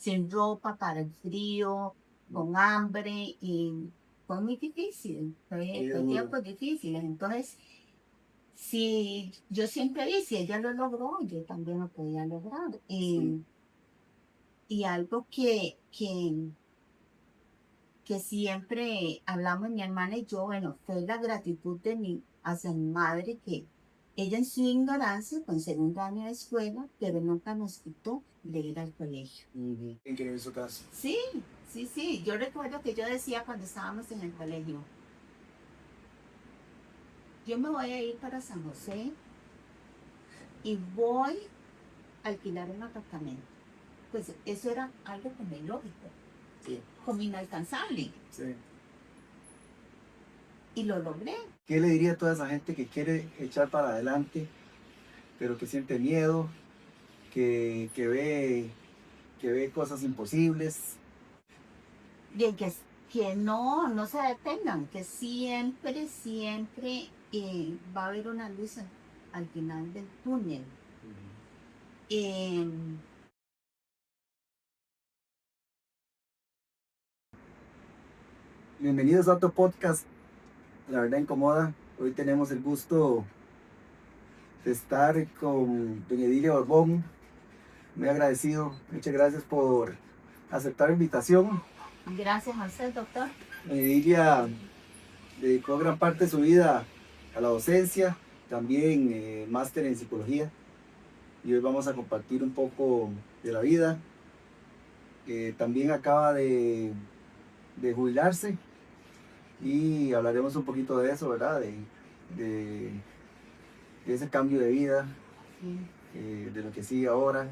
sin ropa para el frío, con hambre, y fue muy difícil, fue tiempos difíciles. Entonces, si yo siempre vi, si ella lo logró, yo también lo podía lograr. Y algo que siempre hablamos mi hermana y yo, bueno, fue la gratitud de mi, hacia mi madre, que ella en su ignorancia, con segundo año de escuela, pero nunca nos quitó de ir al colegio. Increíble su caso. Sí, sí, sí. Yo recuerdo que yo decía cuando estábamos en el colegio, yo me voy a ir para San José y voy a alquilar un apartamento. Pues eso era algo como ilógico, Sí. como inalcanzable. Sí. Y lo logré. ¿Qué le diría a toda esa gente que quiere echar para adelante, pero que siente miedo, que ve cosas imposibles? Bien, que no se detengan, que siempre, siempre va a haber una luz al final del túnel. Bienvenidos a otro podcast, La Verdad Incomoda. Hoy tenemos el gusto de estar con doña Edilia Borbón. Muy agradecido, muchas gracias por aceptar la invitación. Gracias a usted, doctor. Doña Edilia dedicó gran parte de su vida a la docencia, también máster en psicología. Y hoy vamos a compartir un poco de la vida. También acaba de jubilarse y hablaremos un poquito de eso, ¿verdad? De ese cambio de vida, de lo que sigue ahora,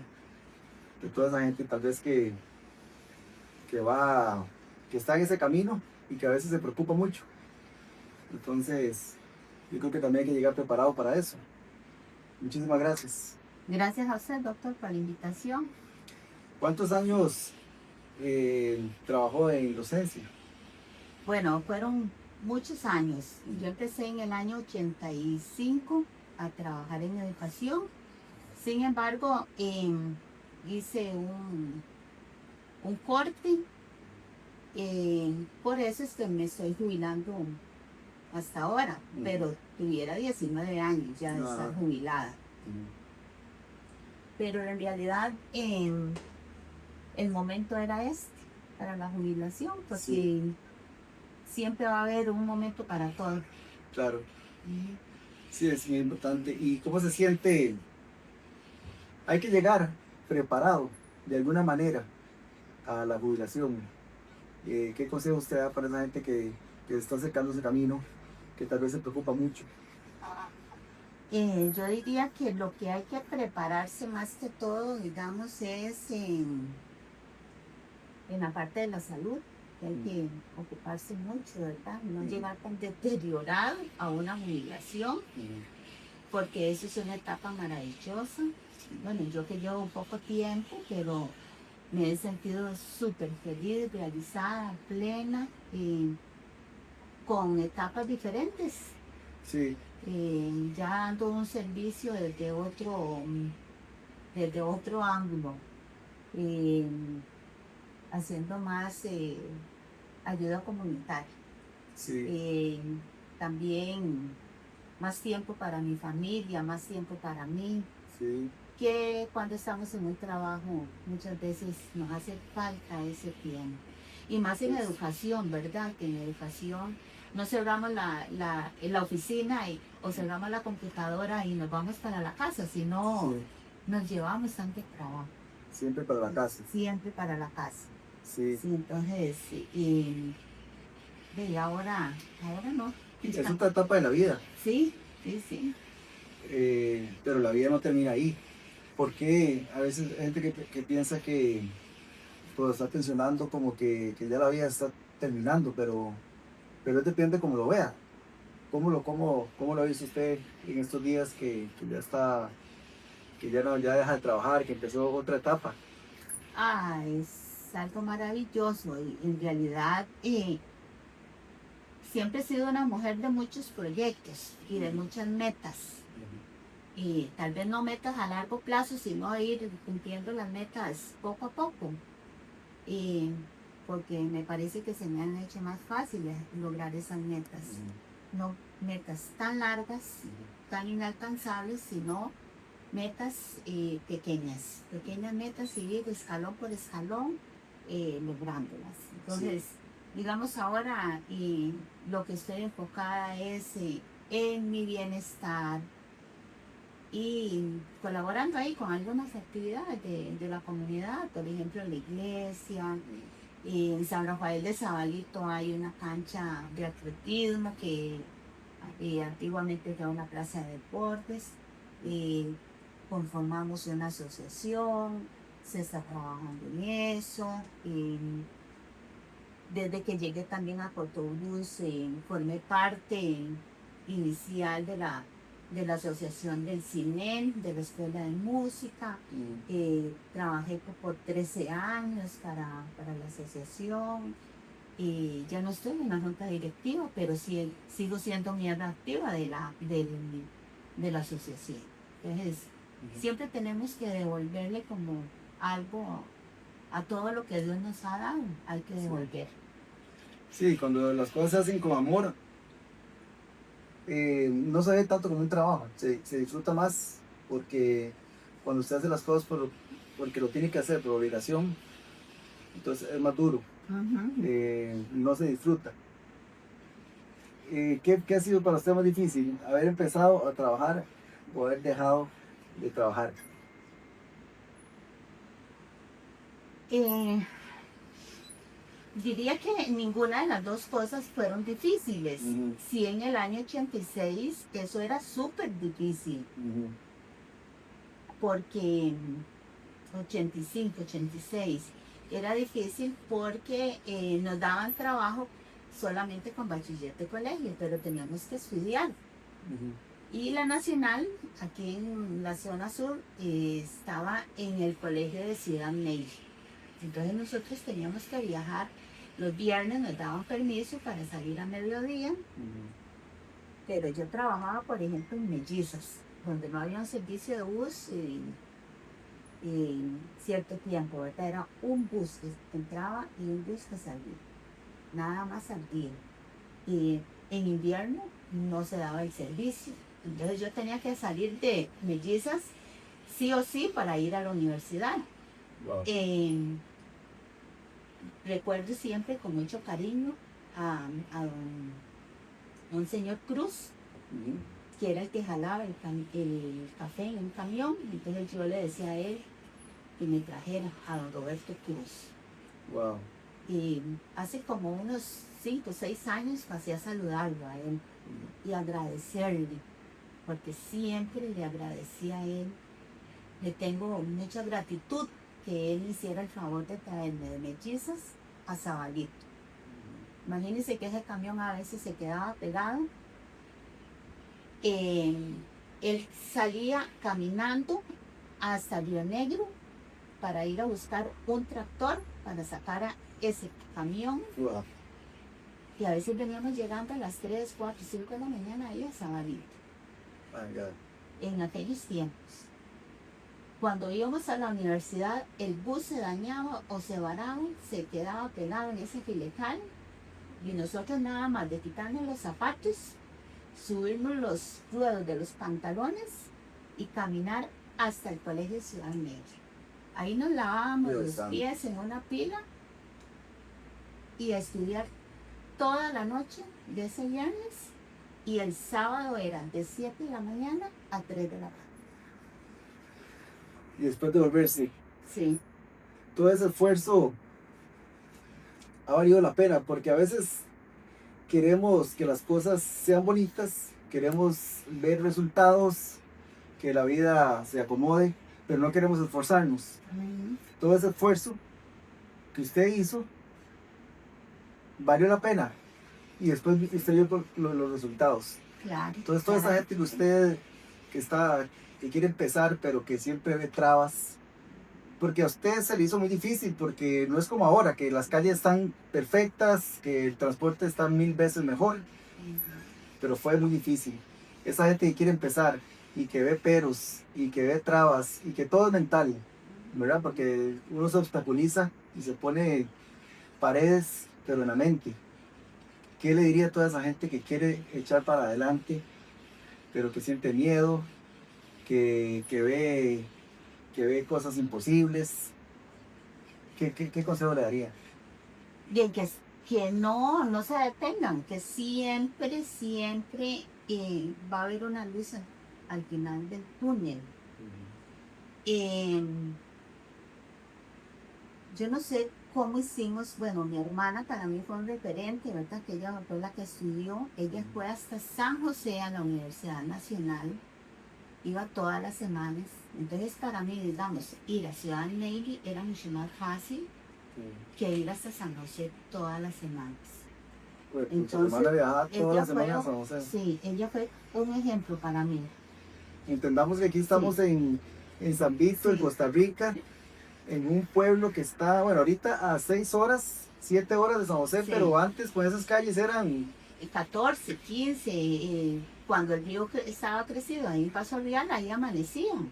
de toda esa gente tal vez que está en ese camino y que a veces se preocupa mucho. Entonces, yo creo que también hay que llegar preparado para eso. Muchísimas gracias. Gracias a usted, doctor, por la invitación. ¿Cuántos años trabajó en docencia? Bueno, fueron muchos años. Yo empecé en el año 85 a trabajar en educación. Sin embargo, hice un corte. Por eso es que me estoy jubilando hasta ahora, pero tuviera 19 años ya de estar jubilada. Pero en realidad el momento era este, para la jubilación, porque siempre va a haber un momento para todo. Claro. Sí, es muy importante. ¿Y cómo se siente? Hay que llegar preparado de alguna manera a la jubilación. ¿Qué consejo usted da para esa gente que está acercando ese camino, que tal vez se preocupa mucho? Yo diría que lo que hay que prepararse más que todo, digamos, es en la parte de la salud, que hay que ocuparse mucho, ¿verdad? No llegar tan deteriorado a una jubilación, porque eso es una etapa maravillosa. Bueno, yo que llevo poco tiempo, pero me he sentido súper feliz, realizada, plena, con etapas diferentes. Sí. Ya dando un servicio desde otro ángulo, haciendo más ayuda comunitaria. Sí. También más tiempo para mi familia, más tiempo para mí. Sí. Que cuando estamos en un trabajo muchas veces nos hace falta ese tiempo. Y más en educación, ¿verdad? Que en educación no cerramos la oficina o cerramos la computadora y nos vamos para la casa, sino nos llevamos tanto trabajo. Siempre para la casa. Siempre para la casa. Sí. Entonces, ahora no. Es otra etapa de la vida. Sí. Pero la vida no termina ahí. Porque a veces hay gente que piensa que pues está tensionando como que ya la vida está terminando, pero depende cómo lo vea. ¿Cómo lo dice usted en estos días que ya está, ya deja de trabajar, que empezó otra etapa? Es algo maravilloso y en realidad siempre he sido una mujer de muchos proyectos y de muchas metas. Tal vez no metas a largo plazo, sino ir cumpliendo las metas poco a poco. y porque me parece que se me han hecho más fáciles lograr esas metas. No metas tan largas, tan inalcanzables, sino metas pequeñas metas y ir escalón por escalón lográndolas. Entonces, digamos ahora lo que estoy enfocada es en mi bienestar y colaborando ahí con algunas actividades de la comunidad, por ejemplo la iglesia. En San Rafael de Sabalito hay una cancha de atletismo que antiguamente era una plaza de deportes. Conformamos una asociación, se está trabajando en eso. Desde que llegué también a Cotobús, formé parte inicial de la asociación del CINEN, de la Escuela de Música. Trabajé por 13 años para la asociación. Y ya no estoy en la junta directiva, pero sí sigo siendo miembro activa de la asociación. Entonces, siempre tenemos que devolverle como algo a todo lo que Dios nos ha dado, hay que devolver. Sí, cuando las cosas se hacen con amor, no se ve tanto como un trabajo, se disfruta más porque cuando usted hace las cosas porque lo tiene que hacer por obligación, entonces es más duro, no se disfruta. ¿Qué ha sido para usted más difícil? ¿Haber empezado a trabajar o haber dejado de trabajar? Diría que ninguna de las dos cosas fueron difíciles. Sí, en el año 86 eso era súper difícil. Porque 85, 86 era difícil porque nos daban trabajo solamente con bachiller de colegio, pero teníamos que estudiar. Y la nacional, aquí en la zona sur, estaba en el colegio de Ciudad Ney. Entonces nosotros teníamos que viajar. Los viernes nos daban permiso para salir a mediodía, pero yo trabajaba, por ejemplo, en Mellizas, donde no había un servicio de bus cierto tiempo, ¿verdad? Era un bus que entraba y un bus que salía, nada más al día. Y en invierno no se daba el servicio, entonces yo tenía que salir de Mellizas sí o sí para ir a la universidad. Wow. Recuerdo siempre con mucho cariño a un señor Cruz, que era el que jalaba el café en un camión. Entonces yo le decía a él que me trajera a don Roberto Cruz. Wow. Y hace como unos 5 o 6 años pasé a saludarlo a él y agradecerle, porque siempre le agradecí a él. Le tengo mucha gratitud que él hiciera el favor de traerme de Mellizas a Sabalito. Imagínense que ese camión a veces se quedaba pegado. Él salía caminando hasta Río Negro para ir a buscar un tractor para sacar a ese camión. Wow. Y a veces veníamos llegando a las 3, 4, 5 de la mañana ahí a Sabalito. My God. En aquellos tiempos. Cuando íbamos a la universidad, el bus se dañaba o se varaba, se quedaba pegado en ese filecal y nosotros nada más de quitarnos los zapatos, subirnos los ruedos de los pantalones y caminar hasta el colegio Ciudad Media. Ahí nos lavábamos los pies en una pila y a estudiar toda la noche de ese viernes, y el sábado era de 7 de la mañana a 3 de la tarde. Y después de volverse, Sí. todo ese esfuerzo ha valido la pena, porque a veces queremos que las cosas sean bonitas, queremos ver resultados, que la vida se acomode, pero no queremos esforzarnos. Todo ese esfuerzo que usted hizo valió la pena, y después usted vio los resultados. Claro. Entonces toda esa gente que usted que quiere empezar, pero que siempre ve trabas, porque a usted se le hizo muy difícil, porque no es como ahora, que las calles están perfectas, que el transporte está 1000 veces mejor, pero fue muy difícil. Esa gente que quiere empezar y que ve peros y que ve trabas y que todo es mental, ¿verdad? Porque uno se obstaculiza y se pone paredes, pero en la mente. ¿Qué le diría a toda esa gente que quiere echar para adelante, pero que siente miedo, que ve cosas imposibles? ¿Qué consejo le daría? Bien, que no se detengan, que siempre, siempre va a haber una luz al final del túnel. Em, yo no sé cómo hicimos, bueno, mi hermana para mí fue un referente, ¿verdad? Que ella fue la que estudió, ella fue hasta San José a la Universidad Nacional, iba todas las semanas. Entonces para mí, digamos, ir a Ciudad Navy era mucho más fácil que ir hasta San José todas las semanas. Pues, tu Entonces, hermana viajaba todas ella las fue, semanas a San José. sí, ella fue un ejemplo para mí. Entendamos que aquí estamos Sí, en San Víctor, en sí, Costa Rica, en un pueblo que está, bueno, ahorita a 6 horas, 7 horas de San José, sí. pero antes pues esas calles eran... 14, 15, cuando el río estaba crecido, ahí en Paso Real, ahí amanecían,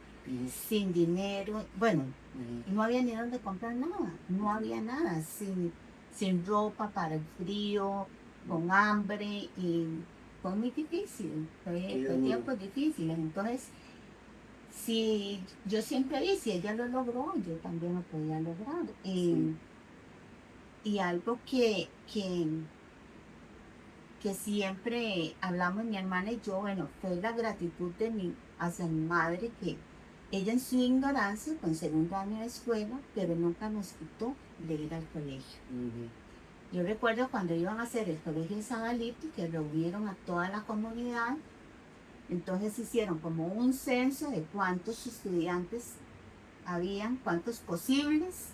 sin dinero, bueno, no había ni dónde comprar nada, no había nada, sin ropa para el frío, con hambre, y fue muy difícil, fue tiempos difíciles. Entonces, si yo siempre vi, si ella lo logró, yo también lo podía lograr. Y algo que siempre hablamos mi hermana y yo, bueno, fue la gratitud de hacia mi madre, que ella en su ignorancia, con segundo año de escuela, pero nunca nos quitó de ir al colegio. Yo recuerdo cuando iban a hacer el colegio en San Alito, que reunieron a toda la comunidad, entonces hicieron como un censo de cuántos estudiantes habían, cuántos posibles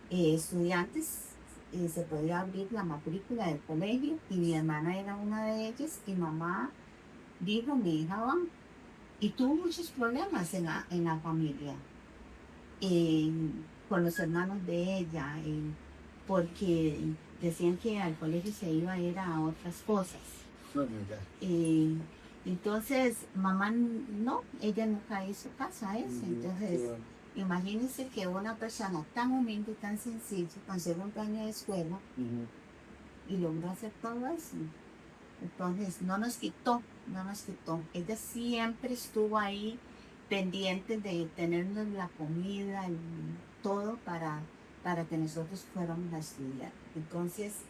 estudiantes, se podía abrir la matrícula del colegio, y mi hermana era una de ellas, y mamá dijo, mi hija va, y tuvo muchos problemas en la familia, eh, con los hermanos de ella, porque decían que al colegio se iba a ir a otras cosas. Eh, entonces, mamá no, ella nunca hizo caso a eso. Entonces, imagínense que una persona tan humilde, tan sencilla, con segundo año de escuela, y logró hacer todo eso. Entonces, no nos quitó. Ella siempre estuvo ahí pendiente de tenernos la comida y todo para que nosotros fuéramos a estudiar. Entonces,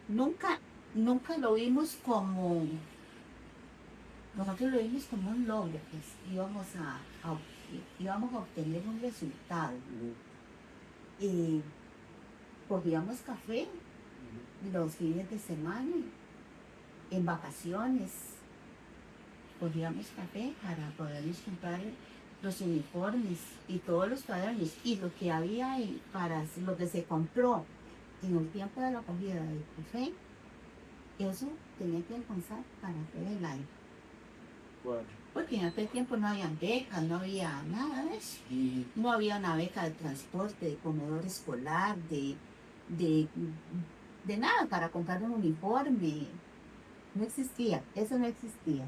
nunca, nunca lo vimos como, nosotros lo vimos como un logro, pues íbamos a obtener un resultado. Y cogíamos café los fines de semana, en vacaciones, cogíamos café para podernos comprar los uniformes y todos los cuadernos, y lo que había ahí para lo que se compró en el tiempo de la cogida del café, eso tenía que alcanzar para todo el año. Bueno. Porque en aquel tiempo no había becas, no había nada de eso. No había una beca de transporte, de comedor escolar, de, de nada para comprar un uniforme. No existía, eso no existía.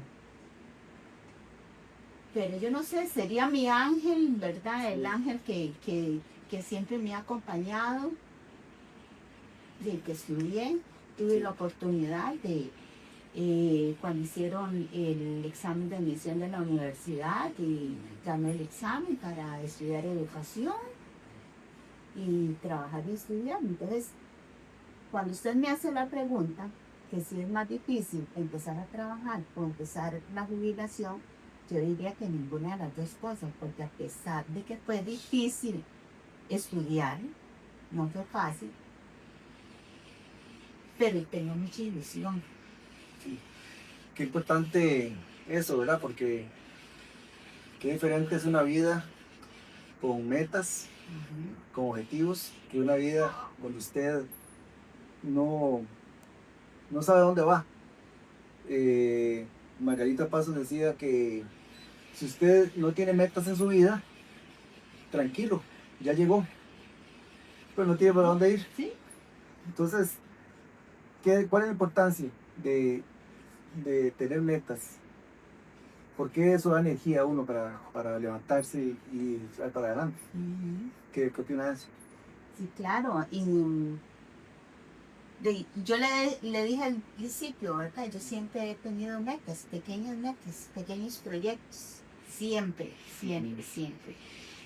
Pero yo no sé, sería mi ángel, ¿verdad? El ángel que siempre me ha acompañado, del que estudié. Tuve la oportunidad de, cuando hicieron el examen de admisión de la universidad, y gané el examen para estudiar educación y trabajar y estudiar. Entonces, cuando usted me hace la pregunta, que si es más difícil empezar a trabajar o empezar la jubilación, yo diría que ninguna de las dos cosas, porque a pesar de que fue difícil estudiar, no fue fácil, pero tengo mucha ilusión. Sí. Qué importante eso, ¿verdad? Porque qué diferente es una vida con metas, con objetivos, que una vida donde usted no, no sabe dónde va. Margarita Pasos decía que si usted no tiene metas en su vida, tranquilo, ya llegó, pero no tiene para dónde ir. ¿Sí? Entonces, ¿cuál es la importancia de tener metas? porque eso da energía a uno para levantarse y salir para adelante. Ujú. ¿Qué opinas de eso? Sí, claro. Y yo le dije al principio, ¿verdad? Yo siempre he tenido metas, pequeños proyectos. Siempre, siempre, siempre.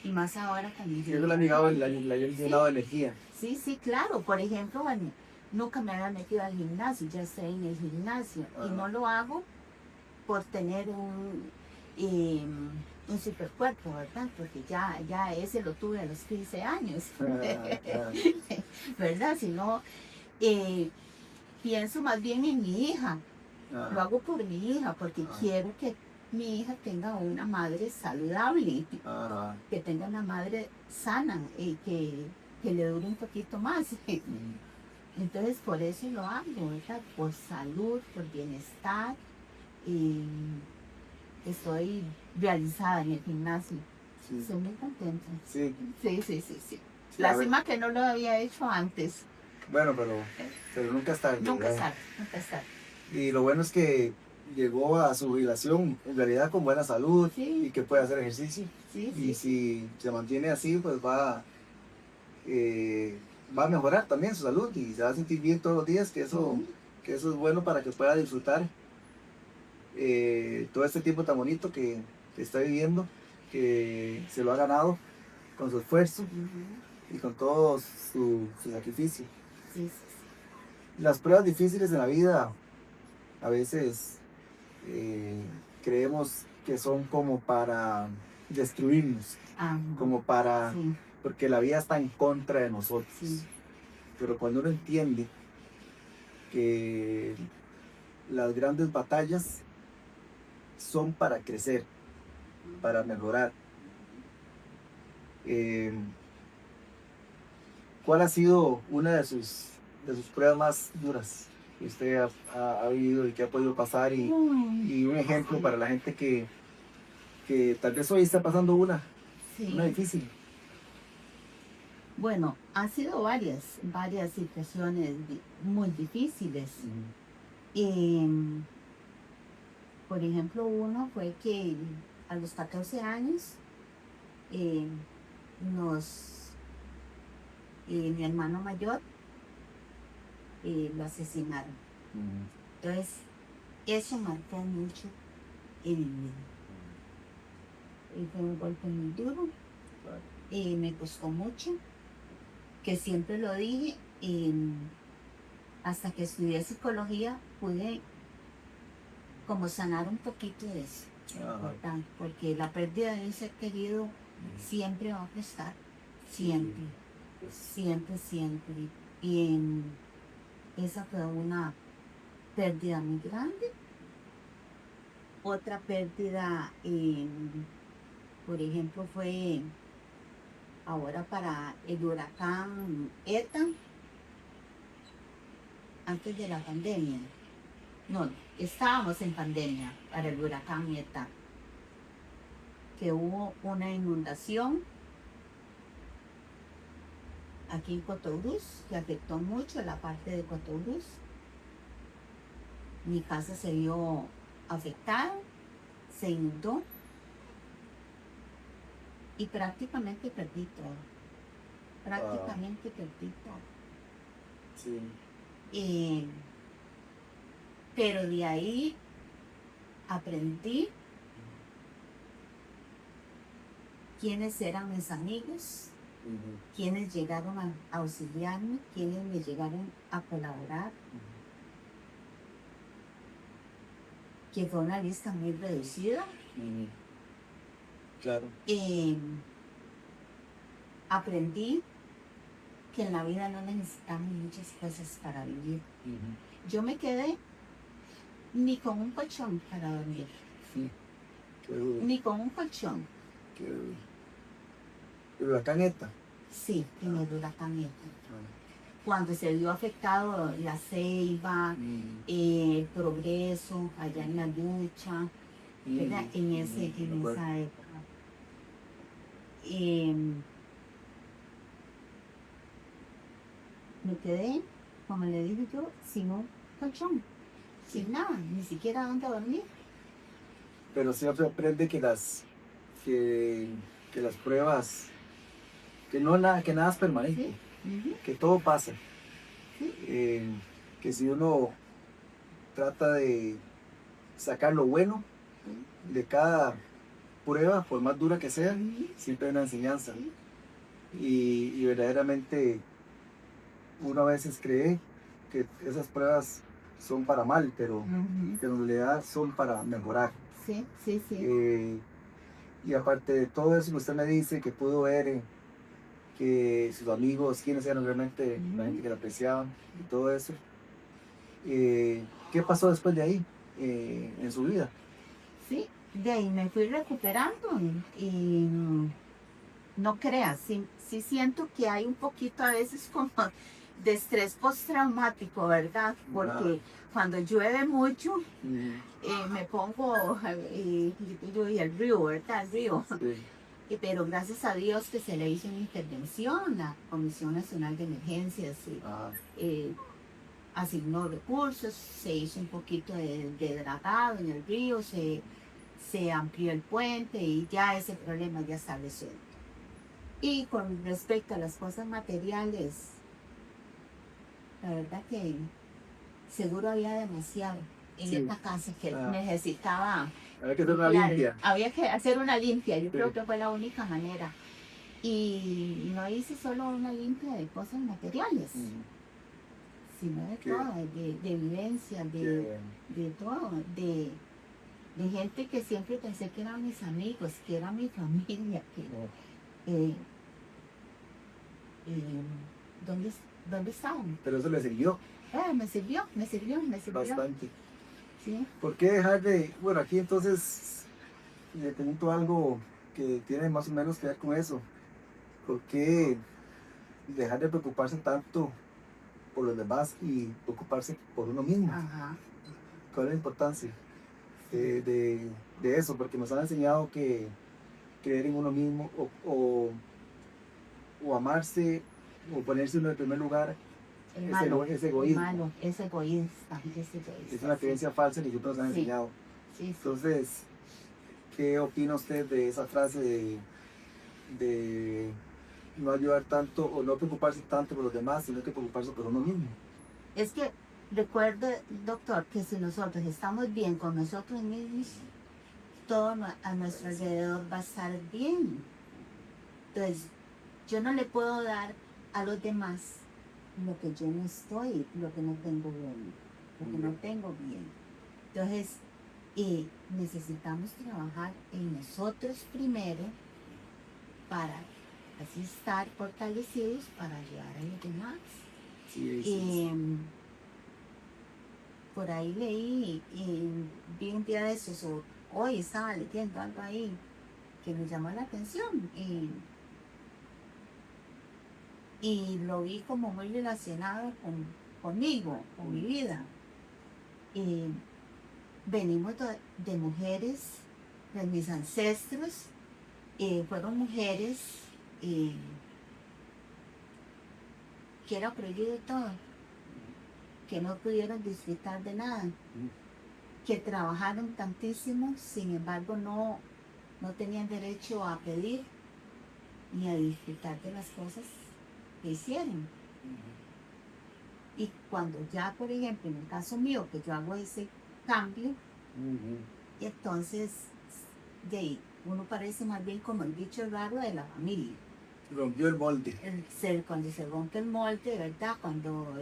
Y más ahora cuando Sí, eso le ha llegado, le ha llenado de energía. Sí, sí, claro. Por ejemplo, bueno, nunca me había metido al gimnasio, ya estoy en el gimnasio. Y no lo hago por tener un supercuerpo, ¿verdad? Porque ya ese lo tuve a los 15 años, Claro. ¿verdad? Sino pienso más bien en mi hija. Lo hago por mi hija, porque quiero que mi hija tenga una madre saludable, que tenga una madre sana y que le dure un poquito más. Entonces, por eso lo hago, ¿verdad? Por salud, por bienestar. Y estoy realizada en el gimnasio. Sí. Estoy muy contenta. Sí. Sí, sí, sí, sí. Sí, a ver. Lástima que no lo había hecho antes. Bueno, pero nunca es tarde. Nunca es ¿verdad? tarde, nunca es tarde. Y lo bueno es que llegó a su jubilación en realidad con buena salud Sí. y que puede hacer ejercicio. Sí, Y sí. si se mantiene así, pues va a mejorar también su salud y se va a sentir bien todos los días, que eso es bueno para que pueda disfrutar todo este tiempo tan bonito que está viviendo, que se lo ha ganado con su esfuerzo y con todo su sacrificio. Sí, sí, sí. Las pruebas difíciles en la vida a veces creemos que son como para destruirnos, como para, Sí, porque la vida está en contra de nosotros. sí. Pero cuando uno entiende que las grandes batallas son para crecer, para mejorar, eh, ¿cuál ha sido una de sus pruebas más duras que usted ha vivido y que ha podido pasar? Y un ejemplo para la gente que tal vez hoy está pasando una Sí. difícil. Bueno, han sido varias situaciones muy difíciles. Por ejemplo, uno fue que a los 14 años eh, mi hermano mayor lo asesinaron. Entonces, eso marcó mucho en mi vida. Fue un golpe muy duro y me costó mucho, que siempre lo dije, hasta que estudié psicología pude como sanar un poquito de eso, ¿verdad? Porque la pérdida de un ser querido siempre va a estar, siempre, siempre, siempre. Y esa fue una pérdida muy grande. Otra pérdida, por ejemplo, fue ahora para el huracán ETA, antes de la pandemia. No, estábamos en pandemia para el huracán ETA, que hubo una inundación aquí en Cotobruz, que afectó mucho la parte de Cotobruz. Mi casa se vio afectada, se inundó y prácticamente perdí todo. Prácticamente perdí todo. Sí. Pero de ahí aprendí quiénes eran mis amigos, quiénes llegaron a auxiliarme, quiénes me llegaron a colaborar, que fue una lista muy reducida. Claro. Aprendí que en la vida no necesitamos muchas cosas para vivir. Yo me quedé ni con un colchón para dormir. Ni con un colchón. ¿El huracán ETA? Sí, en el huracán ETA. Cuando se vio afectado La Ceiba, el Progreso, allá en La Lucha, ¿verdad? En esa época. Me quedé, como le digo yo, sin un colchón, sin nada, ni siquiera dónde dormir. pero siempre aprende que, que las pruebas, que nada es permanente, Ujú, que todo pasa, sí, eh, que si uno trata de sacar lo bueno sí, de cada prueba, por más dura que sea, ujú, siempre hay una enseñanza. sí, Y verdaderamente uno a veces cree que esas pruebas son para mal, ujú, que en realidad son para mejorar. sí, sí, sí, Eh, y aparte de todo eso que usted me dice, que pudo ver que sus amigos, quienes eran realmente la ujú, gente que la apreciaban y todo eso, ¿qué pasó después de ahí en su vida? sí. De ahí me fui recuperando y no creas, sí, sí siento que hay un poquito a veces como de estrés postraumático, ¿verdad? Ah, Porque cuando llueve mucho, mm, me pongo, yo y el río, ¿verdad? El río. sí, Pero gracias a Dios que se le hizo una intervención, la Comisión Nacional de Emergencias ah, eh, asignó recursos, se hizo un poquito de dragado en el río, se amplió el puente y ya ese problema ya está resuelto. Y con respecto a las cosas materiales, la verdad que seguro había demasiado en sí, esta casa que ah, necesitaba hay que hacer una limpiar. limpia. Había que hacer una limpia, yo Sí, creo que fue la única manera. Y no hice solo una limpia de cosas materiales, mm, sino de que, todo, de vivencia, que, de todo, de gente que siempre pensé que eran mis amigos, que era mi familia, que no, eh, eh, ¿dónde, ¿dónde estaban? pero eso le sirvió Me sirvió, me sirvió, me sirvió. bastante. Sí. ¿Por qué dejar de, bueno, aquí entonces le pregunto algo que tiene más o menos que ver con eso? ¿Por qué dejar de preocuparse tanto por los demás y preocuparse por uno mismo? Ajá. ¿Cuál es la importancia Sí. de eso? Porque nos han enseñado que creer en uno mismo o amarse o ponerse uno en el primer lugar Es malo, es es egoísmo. malo, es Es egoísta, una sí. creencia falsa que siempre nos han Sí, enseñado. sí, sí. Entonces, ¿qué opina usted de esa frase de no ayudar tanto o no preocuparse tanto por los demás, sino que preocuparse por uno mismo? Es que recuerde, doctor, que si nosotros estamos bien con nosotros mismos, todo a nuestro alrededor va a estar bien. Entonces, yo no le puedo dar a los demás lo que yo no estoy, lo que no tengo bien, lo que no tengo bien. Entonces, necesitamos trabajar en nosotros primero para así estar fortalecidos para ayudar a los demás. Sí, sí, sí. Y por ahí leí y vi un día de esos, o hoy estaba leyendo algo ahí que me llamó la atención y lo vi como muy relacionado conmigo, con mi vida. Y venimos de mujeres, de mis ancestros, fueron mujeres eh, que era prohibido todo, que no pudieron disfrutar de nada, que trabajaron tantísimo, sin embargo no tenían derecho a pedir ni a disfrutar de las cosas que hicieron. Y cuando ya, por ejemplo, en el caso mío, que yo hago ese cambio, y entonces de ahí, uno parece más bien como el bicho raro de la familia. Rompió el molde. Cuando se rompe el molde, ¿verdad? Cuando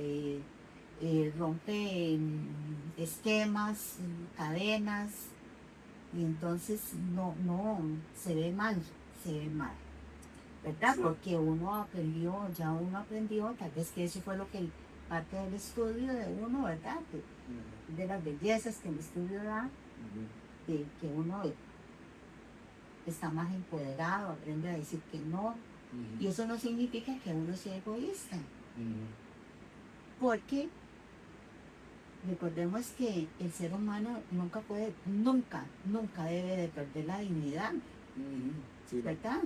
rompe esquemas, cadenas, y entonces no, se ve mal, ¿verdad? Sí. Porque ya uno aprendió, tal vez que eso fue lo que parte del estudio de uno, ¿verdad? De las bellezas que el estudio da, de que uno está más empoderado, aprende a decir que no, y eso no significa que uno sea egoísta, porque recordemos que el ser humano nunca debe de perder la dignidad, Sí. ¿verdad?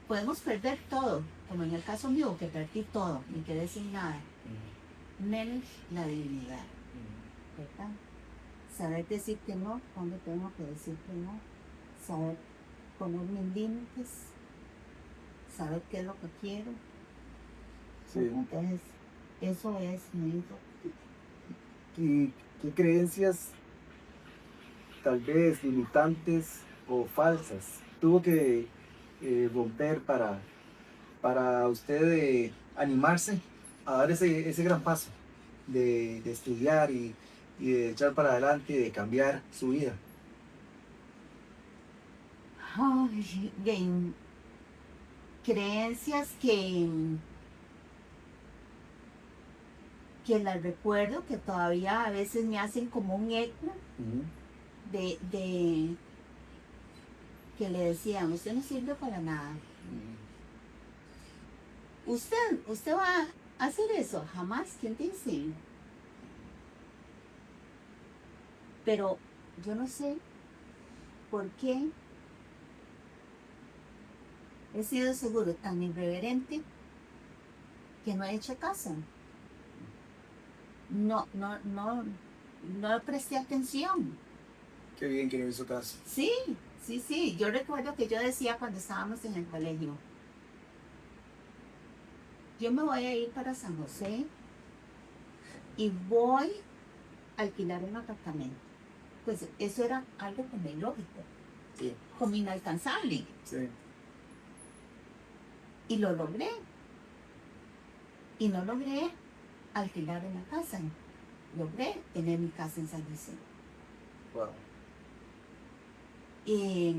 Podemos perder todo, como en el caso mío, que perdí todo, me quedé sin nada, menos la dignidad, ¿verdad? saber decir que no cuando tengo que decir que no, saber poner mis límites, saber qué es lo que quiero. Sí. Entonces, eso es mi hijo. ¿Y qué creencias, tal vez limitantes o falsas, tuvo que romper para usted animarse a dar ese gran paso de estudiar y de echar para adelante y de cambiar su vida? Ay, creencias que las recuerdo, que todavía a veces me hacen como un eco Ujú. de que le decían, usted no sirve para nada. Usted va a hacer eso, jamás, ¿quién te enseña? Pero yo no sé por qué he sido seguro tan irreverente que no he hecho caso. No presté atención. Qué bien que no hizo caso. Sí. Yo recuerdo que yo decía cuando estábamos en el colegio, yo me voy a ir para San José y voy a alquilar un apartamento. Pues eso era algo como ilógico, Sí, como inalcanzable. sí. Y lo logré. Y no logré alquilar una casa. Logré tener mi casa en San José. Wow. Y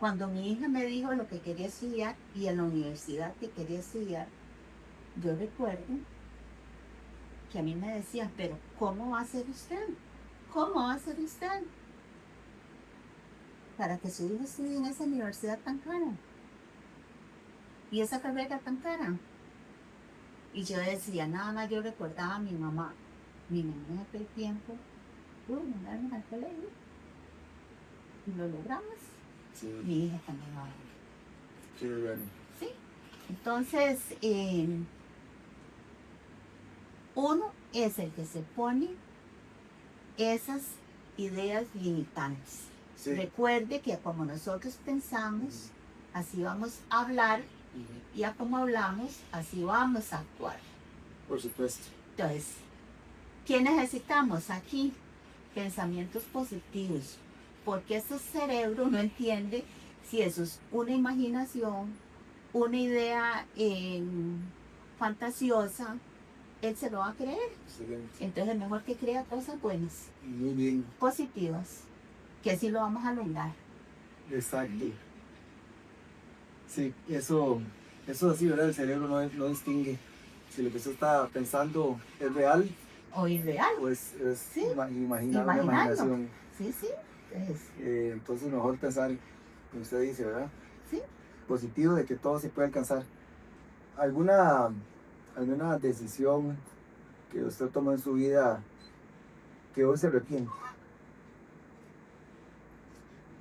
cuando mi hija me dijo lo que quería estudiar y en la universidad que quería estudiar, yo recuerdo que a mí me decían, pero ¿cómo va a ser usted? ¿Cómo va a ser usted para que su hijo estudie en esa universidad tan cara y esa carrera tan cara? Y yo decía, nada más yo recordaba a mi mamá en aquel tiempo, mandarme al colegio y lo logramos. Sí, Mi hija también lo logró. qué bueno. ¿Sí? Entonces, uno es el que se pone esas ideas limitantes. Sí. Recuerde que como nosotros pensamos, así vamos a hablar, Ujú. y a como hablamos, así vamos a actuar. Por supuesto. Entonces, ¿qué necesitamos aquí? Pensamientos positivos, porque ese cerebro no entiende si eso es una imaginación, una idea fantasiosa, él se lo va a creer. Excelente. Entonces es mejor que crea cosas buenas, Muy bien. positivas, que así lo vamos a lograr. Exacto. Sí, eso es así, ¿verdad? El cerebro no distingue si lo que usted está pensando es real O irreal, o es sí, una imaginarlo. imaginación. Sí. Entonces mejor pensar, como usted dice, ¿verdad? Sí. Positivo de que todo se puede alcanzar. ¿Alguna decisión que usted tomó en su vida que hoy se arrepiente?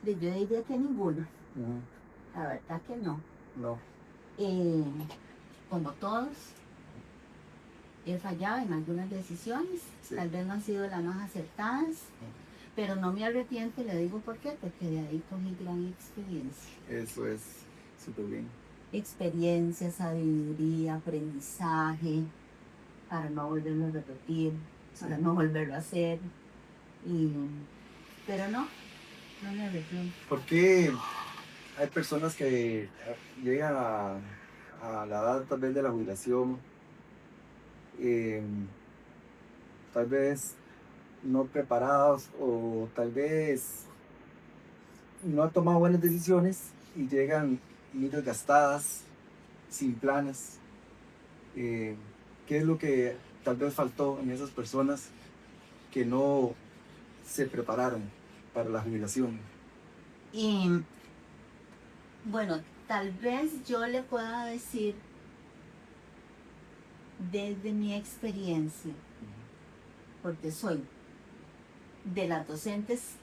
Yo diría que ninguna, Ujú. la verdad que no. No. Como todos, he fallado en algunas decisiones, Sí. tal vez no han sido las más acertadas, pero no me arrepiento, le digo por qué, porque de ahí cogí gran experiencia. Eso es súper bien. Experiencia, sabiduría, aprendizaje, para no volverlo a repetir, Sí. para no volverlo a hacer. Pero no me arrepiento. ¿Por qué hay personas que llegan a la edad tal vez de la jubilación, eh, tal vez no preparados o tal vez no han tomado buenas decisiones y llegan muy desgastadas, sin planes? ¿Qué es lo que tal vez faltó en esas personas que no se prepararon para la jubilación? Y bueno, tal vez yo le pueda decir desde mi experiencia, porque soy de las docentes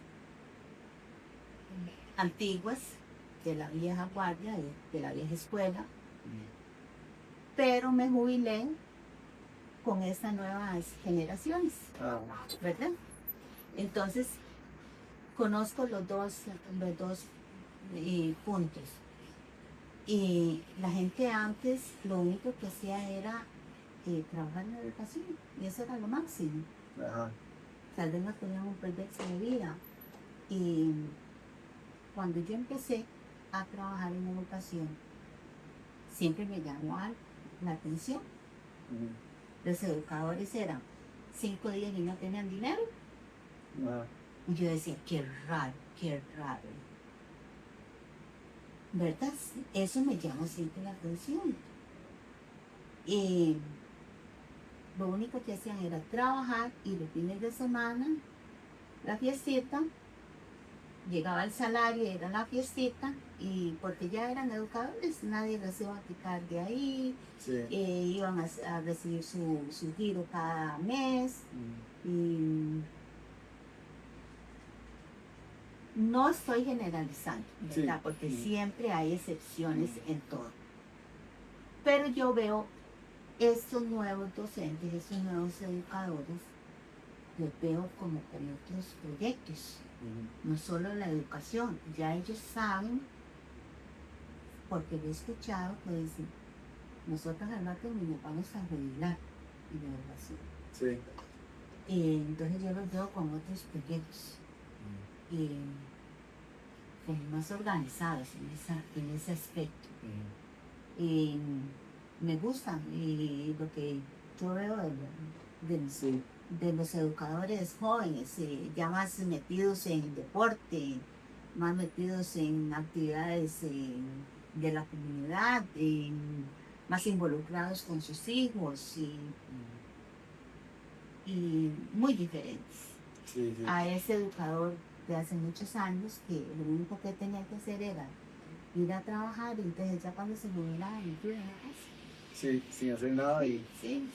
antiguas, de la vieja guardia, de la vieja escuela, pero me jubilé con estas nuevas generaciones, Ah, ¿verdad? Entonces, conozco los dos puntos. Y la gente antes lo único que hacía era trabajar en la educación, y eso era lo máximo. ajá, Tal vez no tenían un proyecto de vida. Y cuando yo empecé a trabajar en educación, siempre me llamó la atención. ujú, Los educadores eran 5 días y no tenían dinero. ajá, Y yo decía, qué raro. ¿Verdad? Eso me llama siempre la atención. Y lo único que hacían era trabajar y los fines de semana, la fiestita, llegaba el salario, era la fiestita, y porque ya eran educadores, nadie les iba a quitar de ahí, sí, iban a recibir su giro cada mes. mm, Y no estoy generalizando, sí, ¿verdad? Porque mm, siempre hay excepciones mm, en todo. Pero yo veo estos nuevos docentes, estos nuevos educadores, los veo como con otros proyectos, ujú, no solo la educación. Ya ellos saben, porque lo he escuchado, que dicen, nosotros al rato nos vamos a jubilar y de verdad sí. sí, Entonces yo los veo con otros proyectos, mm, como más organizados en ese aspecto. mm, Y me gustan, y lo que yo veo sí, de los educadores jóvenes, ya más metidos en deporte, más metidos en actividades de la comunidad, más involucrados con sus hijos, y muy diferentes sí, sí, a ese educador de hace muchos años, que lo único que tenía que hacer era ir a trabajar, y entonces ya cuando se jubilaba, me fui a la casa. sí, sin hacer nada Sí.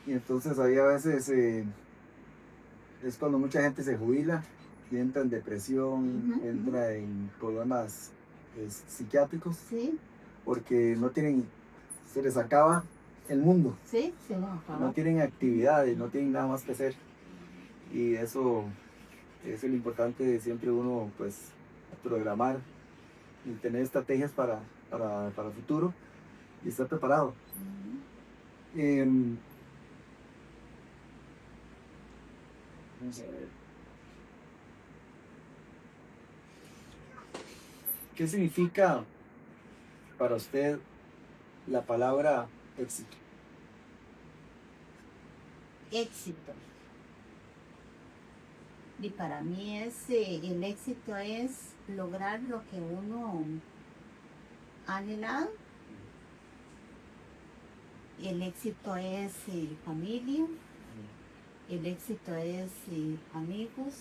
y entonces ahí a veces es cuando mucha gente se jubila y entra en depresión, Ujú, entra en problemas psiquiátricos sí, porque no tienen, se les acaba el mundo, sí, se nos no acabó. tienen actividades, no tienen nada más que hacer y eso es lo importante de siempre uno pues programar y tener estrategias para el futuro y estar preparado. Ujú. Em, vamos a ver. ¿Qué significa para usted la palabra éxito? Éxito. Y para mí el éxito es lograr lo que uno ha anhelado. El éxito es familia, el éxito es amigos,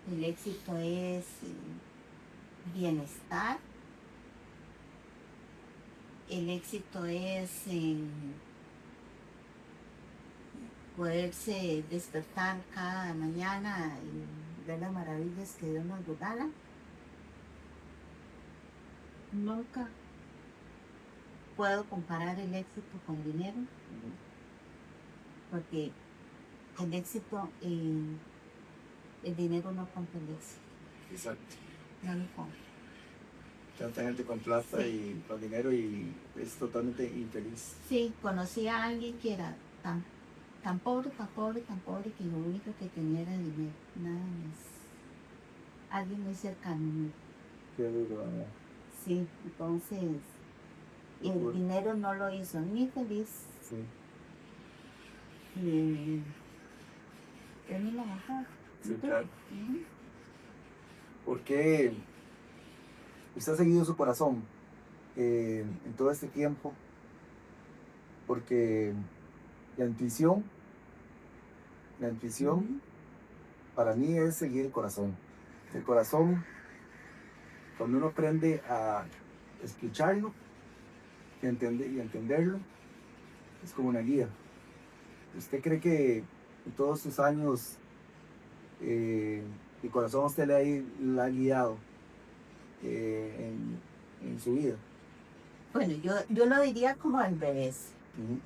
el éxito es bienestar, el éxito es poderse despertar cada mañana y ver las maravillas que Dios nos regala. Nunca puedo comparar el éxito con dinero, porque el éxito, el dinero no compra el éxito, Exacto. no lo compra. Tanta gente con plata Sí. y con dinero y es totalmente infeliz. Sí, conocí a alguien que era tan pobre, que lo único que tenía era dinero, nada más. Alguien muy cercano a mí. Qué duro, ¿verdad? Sí, entonces Qué el duro. dinero no lo hizo ni feliz, Sí, ni ni la mejor. sí, Ujú, claro. ujú. ¿Por qué usted ha seguido su corazón en todo este tiempo? Porque la intuición, la intuición Ujú. para mí es seguir el corazón. El corazón, cuando uno aprende a escucharlo y entenderlo, es como una guía. ¿Usted cree que en todos sus años eh, el corazón a usted la ha guiado en su vida? Bueno, yo lo diría como al revés. Ujú,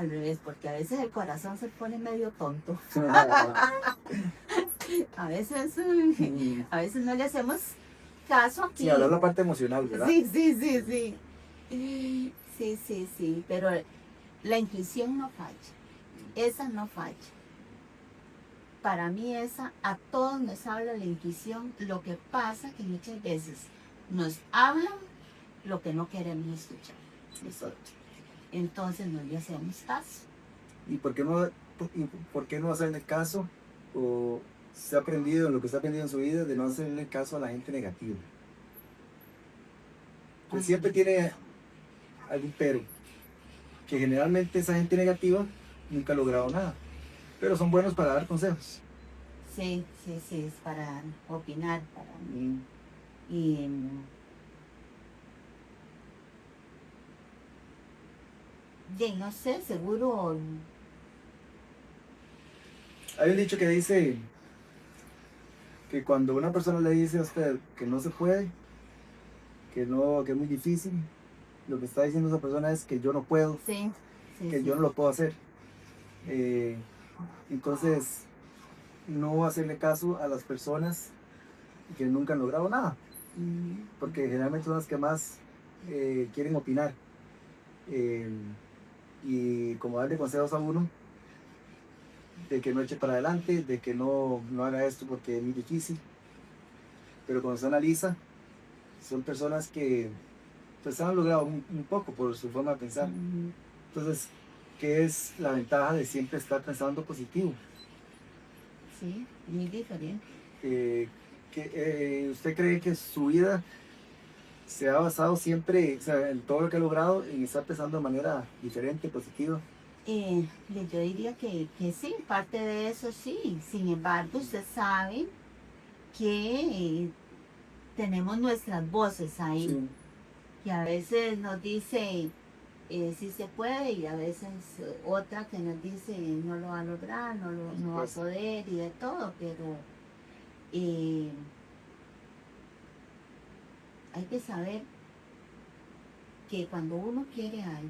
Al revés, porque a veces el corazón se pone medio tonto. A veces, a veces no le hacemos caso aquí. Sí, hablar la parte emocional, ¿verdad? Sí, sí, sí, sí. Sí, sí, sí, pero la intuición no falla. Esa no falla. Para mí esa, a todos nos habla la intuición. Lo que pasa que muchas veces nos hablan lo que no queremos escuchar. Exacto. Entonces no le hacemos caso. ¿Y por qué no hacerle caso? O se ha aprendido, lo que se ha aprendido en su vida, de no hacerle caso a la gente negativa. Pues siempre tiene algún pero. Que generalmente esa gente negativa nunca ha logrado nada. Pero son buenos para dar consejos. Sí, sí, sí, es para opinar. Mm. Y no sé, seguro. Hay un dicho que dice que cuando una persona le dice a usted que no se puede, que no, que es muy difícil, lo que está diciendo esa persona es que yo no puedo, Sí, sí, que sí. yo no lo puedo hacer. Entonces, no hacerle caso a las personas que nunca han logrado nada, porque generalmente son las que más quieren opinar. Y como darle consejos a uno de que no eche para adelante, de que no haga esto porque es muy difícil. Pero cuando se analiza, son personas que pues han logrado un poco por su forma de pensar. Entonces, ¿qué es la ventaja de siempre estar pensando positivo? Sí, muy diferente. ¿Usted cree que su vida se ha basado siempre, o sea, en todo lo que ha logrado, en estar pensando de manera diferente, positiva? Yo diría que sí, parte de eso sí. Sin embargo, usted sabe que tenemos nuestras voces ahí, Sí. que a veces nos dice sí se puede y a veces otra que nos dice no lo va a lograr, no va a poder y de todo, pero hay que saber que cuando uno quiere algo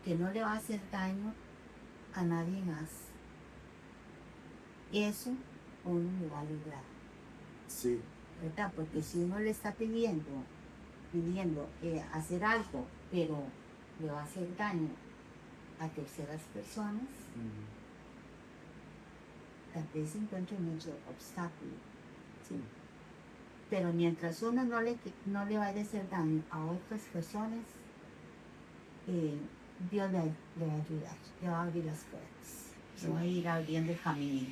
que no le va a hacer daño a nadie más, eso uno lo va a lograr, Sí. ¿verdad? Porque si uno le está pidiendo hacer algo, pero le va a hacer daño a terceras personas, tal vez encuentre mucho obstáculo. Sí. Pero mientras uno no le vaya a hacer daño a otras personas, Dios le va a ayudar, le va a abrir las puertas, Sí. le va a ir abriendo el camino.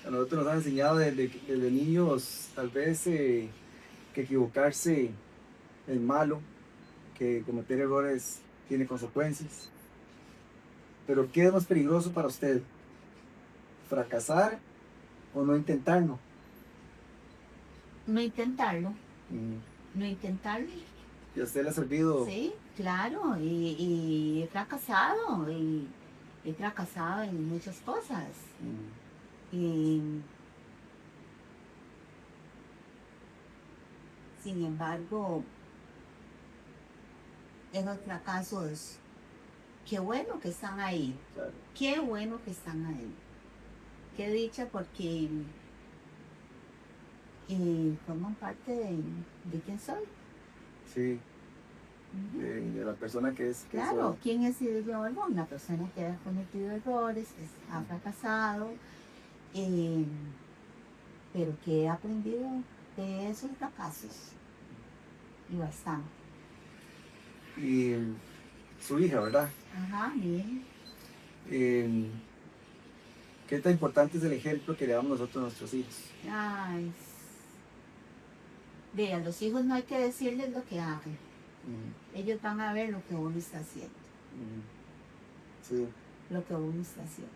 A nosotros nos han enseñado desde niños, tal vez, que equivocarse es malo, que cometer errores tiene consecuencias. Pero ¿qué es más peligroso para usted? ¿Fracasar o no intentarlo? No intentarlo, Mm. no intentarlo. ¿Y a usted le ha servido? Sí, claro, y he fracasado en muchas cosas. Y, sin embargo, esos fracasos, qué bueno que están ahí, Claro. qué bueno que están ahí. Qué dicha porque forman parte de quién soy. Sí, de la persona que es. Claro, soy. ¿quién es Silvio? Una persona que ha cometido errores, que ha fracasado, pero que he aprendido de esos fracasos. Y bastante. Y su hija, ¿verdad? Ajá, bien. ¿Qué tan importante es el ejemplo que le damos nosotros a nuestros hijos? Ay, a los hijos no hay que decirles lo que hagan. Ellos van a ver lo que uno está haciendo. Sí. Lo que uno está haciendo,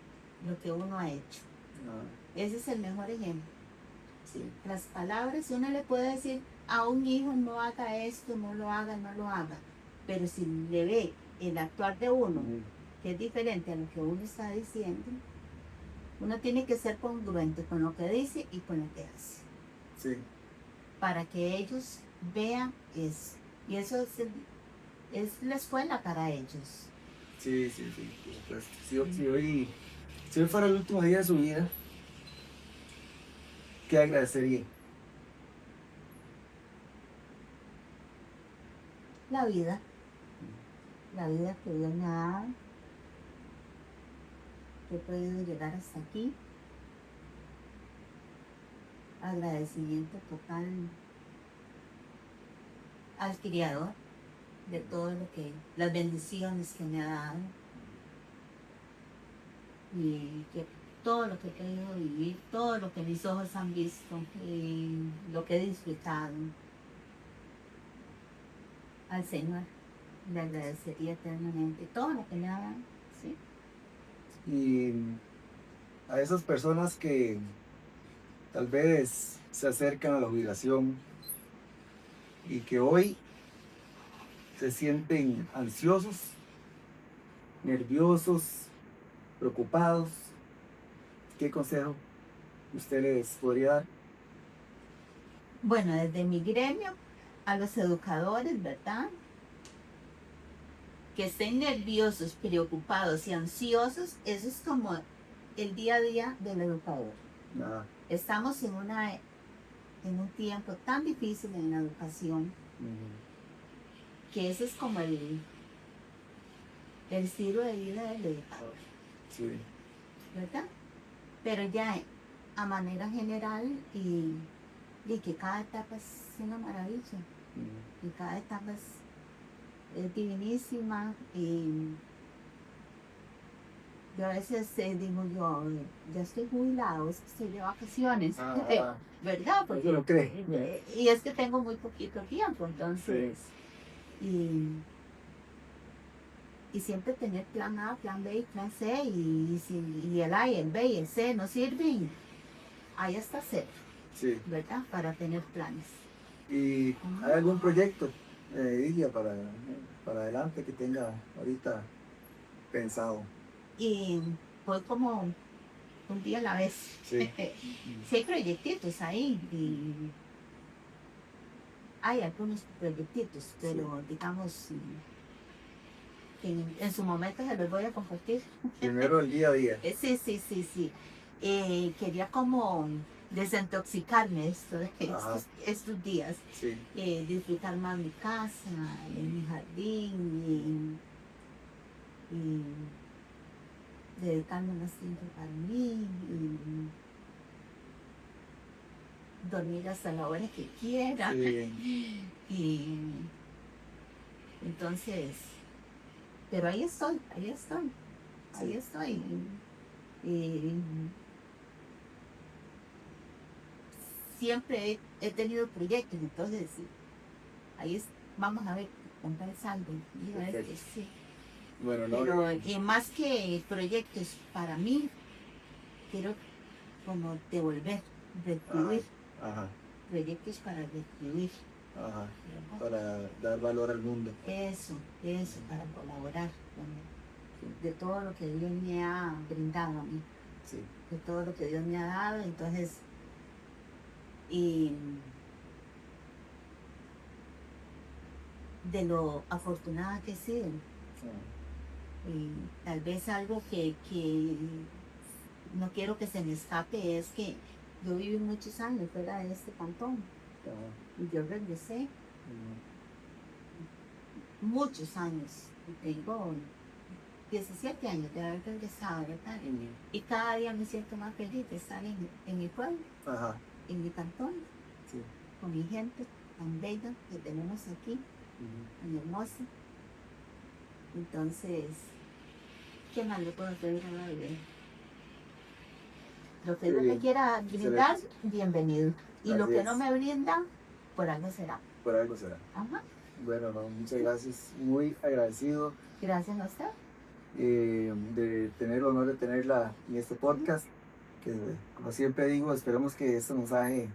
lo que uno ha hecho. Ese es el mejor ejemplo. Sí. Las palabras, uno le puede decir a un hijo no haga esto, no lo haga, no lo haga. Pero si le ve el actuar de uno, que es diferente a lo que uno está diciendo, uno tiene que ser congruente con lo que dice y con lo que hace. Sí. Para que ellos vean eso. Y eso es la escuela para ellos. Sí, sí, sí, por supuesto. Si hoy fuera el último día de su vida, ¿qué agradecería? La vida que Dios me ha dado, que he podido llegar hasta aquí. Agradecimiento total al Criador de todo lo que, las bendiciones que me ha dado y que todo lo que he podido vivir, todo lo que mis ojos han visto y lo que he disfrutado al Señor. Le agradecería eternamente todo lo que me ha dado. ¿Sí? Y a esas personas que tal vez se acercan a la jubilación y que hoy se sienten ansiosos, nerviosos, preocupados, ¿qué consejo usted les podría dar? Bueno, desde mi gremio a los educadores, ¿verdad? Que estén nerviosos, preocupados y ansiosos, eso es como el día a día del educador. Nada. Estamos en un tiempo tan difícil en la educación que ese es como el estilo de vida del educador, Sí. ¿verdad? Pero ya a manera general y que cada etapa es una maravilla, y cada etapa es divinísima y yo a veces digo yo, ya estoy jubilado, es que estoy de vacaciones, ¿verdad? ¿Eso lo cree? Y es que tengo muy poquito tiempo, entonces, y siempre tener plan A, plan B y plan C, y el A y el B y el C no sirven, ahí está C, Sí. ¿verdad? Para tener planes. ¿Y hay algún proyecto, Ilia, para adelante que tenga ahorita pensado? Y voy como un día a la vez. Sí. Sí hay proyectitos ahí, y hay algunos proyectitos, pero digamos que en su momento se los voy a compartir. Primero el día a día. Sí, sí, sí, sí. Quería como desintoxicarme estos días, Sí. disfrutar más mi casa, mi jardín y dedicarme más tiempo para mí y dormir hasta la hora que quiera. Sí. Y entonces, pero ahí estoy, ahí estoy, ahí Sí. estoy. Y siempre he tenido proyectos, entonces ahí vamos a ver con tal saldo. Y a ver Perfecto. que sí. Bueno, no. Pero más que proyectos para mí, quiero como devolver, retribuir, Ajá. proyectos para retribuir. Ajá. ¿Verdad? Para dar valor al mundo. Eso, para colaborar de todo lo que Dios me ha brindado a mí, Sí. de todo lo que Dios me ha dado, entonces, y de lo afortunada que he sido. Y tal vez algo que no quiero que se me escape es que yo viví muchos años fuera de este cantón y yo regresé muchos años y tengo 17 años de haber regresado, ¿verdad? Y cada día me siento más feliz de estar en mi pueblo, Ajá. en mi cantón, Sí. con mi gente tan bella que tenemos aquí, tan hermosa. Entonces, ¿qué más le puedo pedir a la vida? Lo que Dios me quiera brindar, bienvenido. Y lo Así que es. no me brinda, por algo será. Por algo será. Ajá. Bueno, no, muchas gracias. Muy agradecido Gracias a usted. de tener el honor de tenerla en este podcast. Que, como siempre digo, esperamos que este mensaje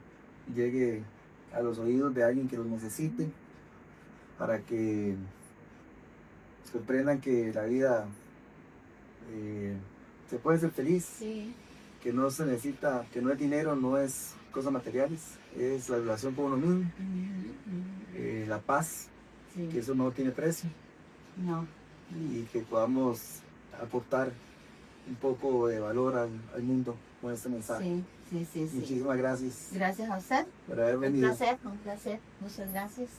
llegue a los oídos de alguien que lo necesite, para que comprendan que la vida se puede ser feliz, Sí. que no se necesita, que no es dinero, no es cosas materiales, es la relación con uno mismo, la paz, Sí. que eso no tiene precio. No. y que podamos aportar un poco de valor al mundo con este mensaje. Sí. Muchísimas gracias Gracias a usted. por haber Un venido. placer, un placer. Muchas gracias.